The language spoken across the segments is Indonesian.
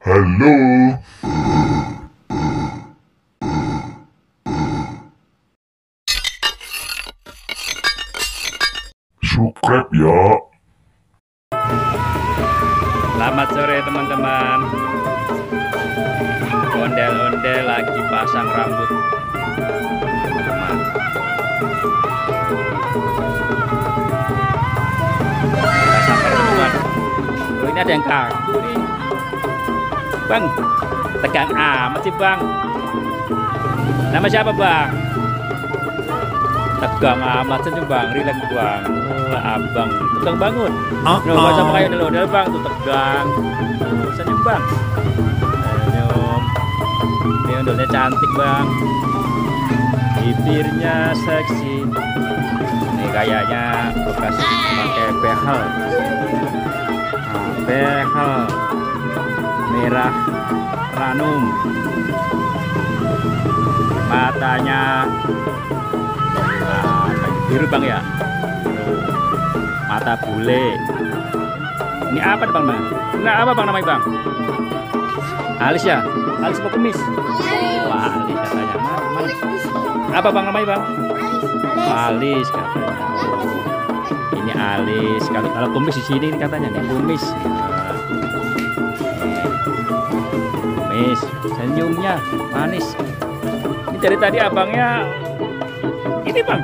Halo, subscribe ya. Selamat sore teman-teman. Ondel-ondel lagi pasang rambut teman-teman. Kita sampai teman-teman. Oh, ini ada yang kaku nih Bang, tegang amat sih Bang. Nama siapa Bang? Tegang amat saja Bang, rileks Bang. Abang tegang bangun. Nggak sama kayak ondel-ondel Bang, tuh tegang. Senyum Bang. Senyum. Ini ondelnya cantik Bang. Bibirnya seksi. Ini kayaknya bekas pakai behel. Behel merah ranum. Matanya biru Bang ya. Mata bule. Ini apa Bang? Enggak apa Bang namanya Bang? Alis ya? Alis apa kumis? Wah, alis katanya. Mana? Apa Bang namanya Bang? Alis katanya. Oh, ini alis. Kalau kumis di sini katanya nih kumis. Kumis. Senyumnya manis. Ini dari tadi abangnya ini Bang.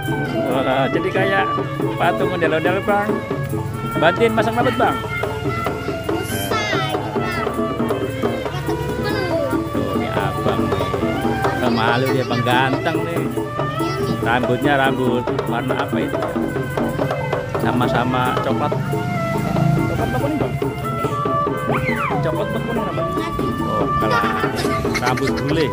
Jadi kayak patung ondel-ondel Bang. Bantuin masang rambut Bang. Tuh ini abang nih. Malu dia Bang, ganteng nih. Rambutnya rambut warna apa itu? Sama-sama coklat. Coklat apa nih Bang? Coklat apa kuning apa? Oh, kalau rambut bule.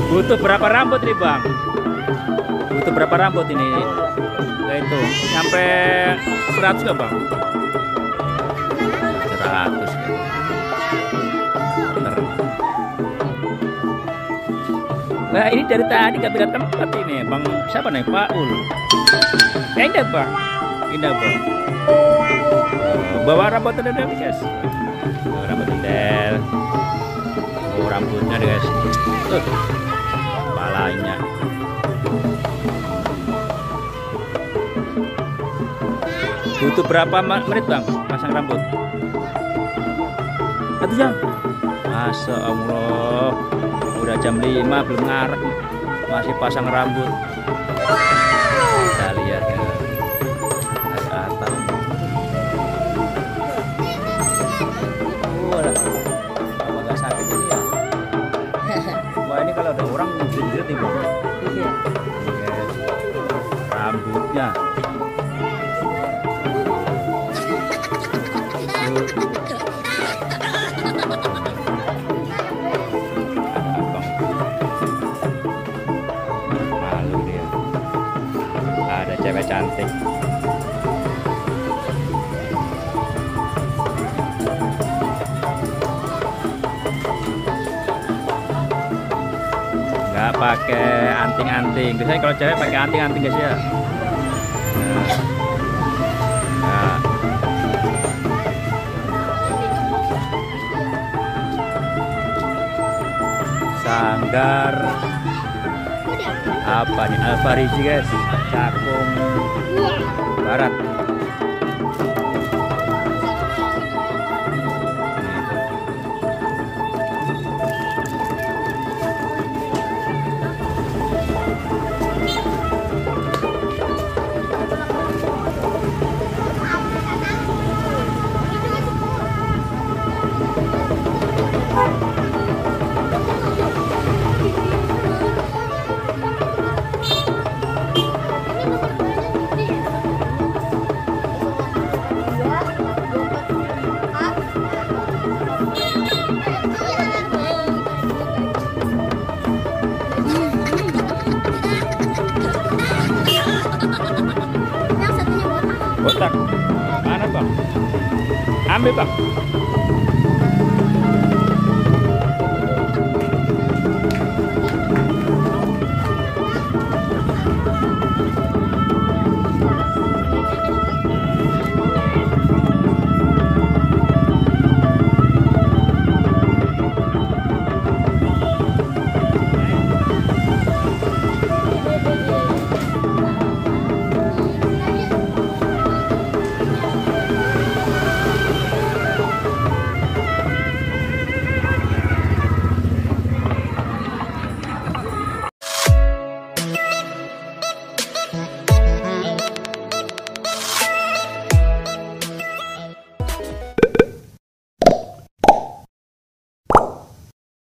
Butuh berapa rambut nih Bang? Butuh berapa rambut ini? Kayak itu sampai 100 nggak Bang? 100 ya. Bener. Nah ini dari tadi nggak beda tempat ini Bang. Siapa nih Pak Ul? Indah Bang. Indah Bang. Bawa rambut ondel guys. Rambut ondel. Oh rambutnya deh guys. Tuh. Kepalanya. Butuh berapa menit Bang pasang rambut? 1 jam. Masya Allah. Udah jam 5 belum ngarep. Masih pasang rambut. Kita lihat ya. Dari atas. Apa gak sakit ini ya? Wah ini kalau ada orang jerit nih Bang. Iya. Rambutnya. Malu dia. Ada cewek cantik. Nggak pakai anting-anting. Biasanya kalau cewek pakai anting-anting guys ya. Nah. Sanggar apa nih? Alfarisi guys, Cakung Barat. Botak. Mana Bang? Ambil Bang.